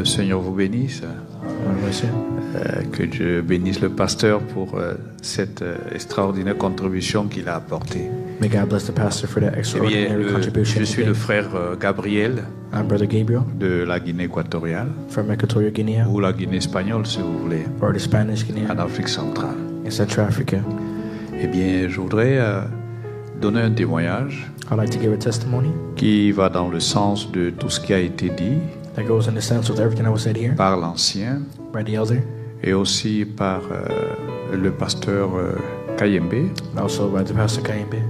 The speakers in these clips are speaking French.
le Seigneur vous bénisse. Que Dieu bénisse le pasteur pour cette extraordinaire contribution qu'il a apportée. May God bless the pastor for that extraordinary contribution. Je suis le frère Gabriel I'm Brother Gabriel de la Guinée équatoriale, from Equatorial Guinea, ou la Guinée espagnole si vous voulez, or the Spanish Guinea en Afrique centrale. in Central Africa. Eh bien, je voudrais donner un témoignage I'd like to give a testimony qui va dans le sens de tout ce qui a été dit that goes in the sense of everything that was said here par l'ancien by the elder, et aussi par le pasteur Kayembe. and also by the pastor Kayembe.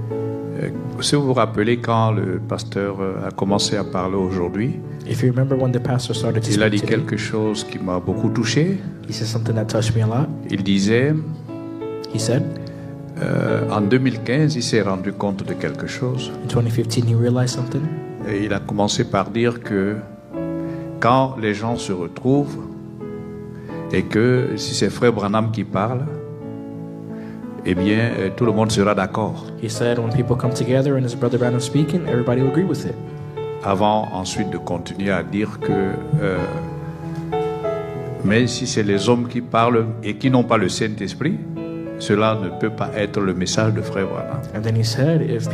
Si vous vous rappelez quand le pasteur a commencé à parler aujourd'hui, If you remember when the pastor started to il a dit speak today, quelque chose qui m'a beaucoup touché. he said something that touched me a lot. Il disait, He said, en 2015, il s'est rendu compte de quelque chose. in 2015 he realized something. Et il a commencé par dire que quand les gens se retrouvent et que si c'est Frère Branham qui parle, eh bien, tout le monde sera d'accord. He said when people come together and his brother Branham speaking, everybody will agree with it. Avant ensuite de continuer à dire que mais si c'est les hommes qui parlent et qui n'ont pas le Saint-Esprit, cela ne peut pas être le message de Frère Branham. And then he said, if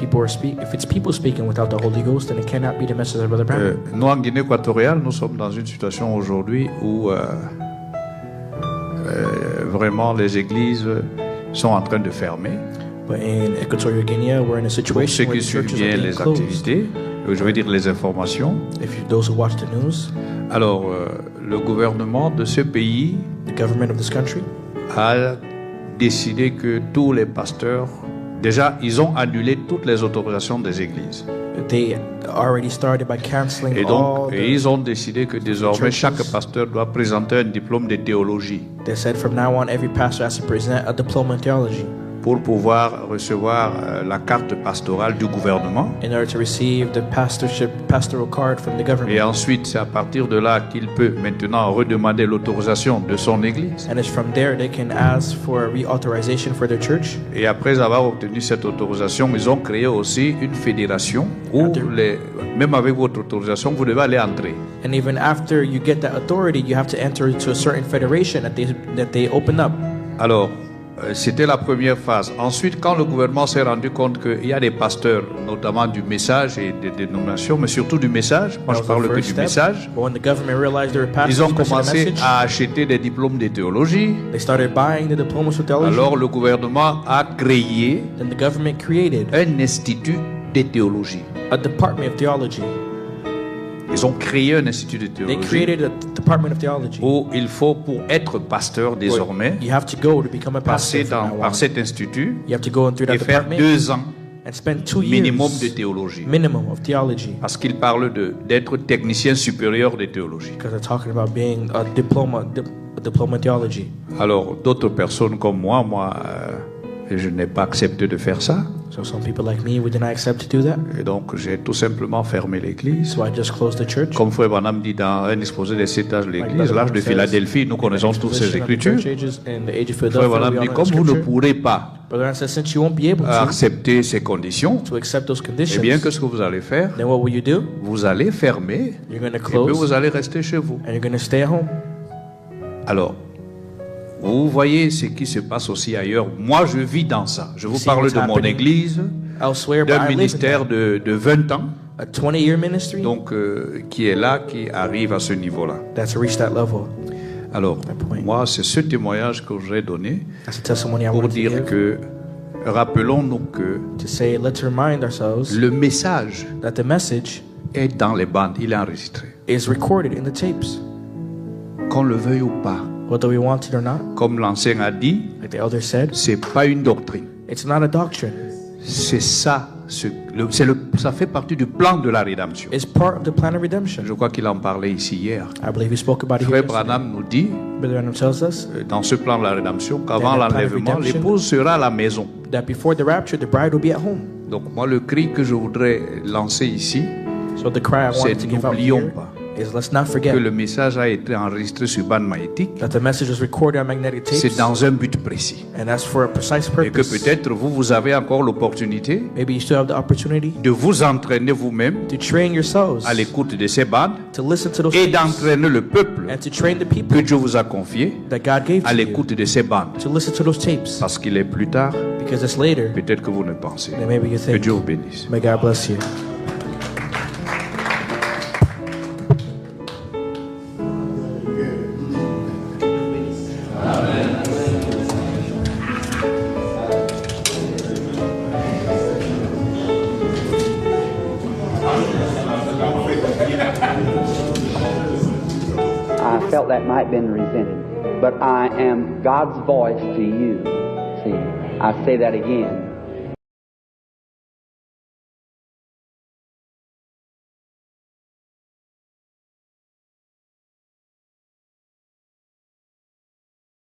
it's people speaking without the Holy Ghost, then it cannot be the message of Brother Branham. Nous, en Guinée équatoriale, nous sommes dans une situation aujourd'hui où vraiment les églises sont en train de fermer. But in Equatorial Guinea, we're in a Pour situation ceux where qui the suivent churches are bien being les closed. activités, je veux dire les informations. Those who watch the news, Alors, le gouvernement de ce pays the government of this country a décidé que tous les pasteurs, déjà, ils ont annulé toutes les autorisations des églises. they already started by canceling Et all donc, the, ils ont décidé que désormais, churches. chaque pasteur doit présenter un diplôme de théologie They said from now on every pastor has to present a diploma in theology pour pouvoir recevoir la carte pastorale du gouvernement. in order to receive the pastoral card from the government. Et ensuite, c'est à partir de là qu'il peut maintenant redemander l'autorisation de son église. And it's from there they can ask for a reauthorization for their church. Et après avoir obtenu cette autorisation, ils ont créé aussi une fédération où, même avec votre autorisation, vous devez aller entrer. And even after you get that authority, you have to enter into a certain federation that they open up. Alors, c'était la première phase. Ensuite, quand le gouvernement s'est rendu compte qu'il y a des pasteurs, notamment du message et des dénominations, mais surtout du message, moi je parle que du message, But when the government realized there were pastors ils ont pushing the commencé message, à acheter des diplômes de théologie. they started buying the diplomas for theology. Alors, le gouvernement a créé Then the government created un institut de théologie. a department of theology. Ils ont créé un institut de They théologie created a department of theology. où il faut, pour être pasteur désormais, You have to go to become a pastor passer from now on. par cet institut You have to go through that et faire department 2 ans and spend 2 minimum de years théologie. minimum of theology. Parce qu'il parle d'être technicien supérieur de théologie. Because they're talking about being a diploma in theology. Alors, d'autres personnes comme moi, je n'ai pas accepté de faire ça. So some people like me, we did not accept to do that. Et donc, j'ai tout simplement fermé l'église. So I just closed the church. Comme Frère Branham dit dans un exposé des 7 âges de l'église, l'âge de Philadelphie, nous connaissons tous ces écritures. Frère Branham dit, comme vous ne pourrez pas Brother said, since you won't be able accepter ces conditions, to accept those eh conditions, bien, qu'est-ce que vous allez faire? then what will you do? Vous allez fermer You're going to et puis close vous allez rester chez vous. and you're going to stay at home. Alors, vous voyez ce qui se passe aussi ailleurs. Moi, je vis dans ça. Je vous See parle what's de mon happening église, Elsewhere, but d'un I live in ministère that. de 20 ans, A 20-year ministry donc qui est là, qui arrive à ce niveau-là. that's reached that level. Alors, point. moi, c'est ce témoignage que j'ai donné That's a testimony I pour wanted to dire give. que, rappelons-nous que To say, let's remind ourselves le message that the message est dans les bandes, il est enregistré. is recorded in the tapes, Qu'on le veuille ou pas, whether we want it or not. comme l'ancien a dit, Like the elder said, c'est pas une doctrine. it's not a doctrine. C'est ça, ça fait partie du plan de la rédemption. It's part of the plan of redemption. Je crois qu'il en parlait ici hier. I believe we spoke about it here Frère yesterday. Branham nous dit, Brother Branham tells us dans ce plan de la rédemption, qu'avant Dans le plan de l'enlèvement, rédemption, l'épouse sera à la maison. that before the rapture, the bride will be at home. Donc moi, le cri que je voudrais lancer ici, So the cry I c'est wanted to give out n'oublions here pas is let's not que forget le message a été enregistré sur bande magnétique, that the message was recorded on magnetic c'est tapes, dans un but précis. and that's for a precise Et que purpose. peut-être vous avez encore l'opportunité Maybe you still have the opportunity de vous entraîner vous-même to train yourselves à l'écoute de ces bandes to listen to those et tapes d'entraîner le peuple and to train the que people Dieu vous a confié that God gave à to you l'écoute de ces bandes. to listen to those tapes, Parce qu'il est plus tard, because it's later peut-être que vous ne pensez. than maybe you Que think. Dieu vous bénisse. May God bless you. I felt that might have been resented, but I am God's voice to you. See, I say that again.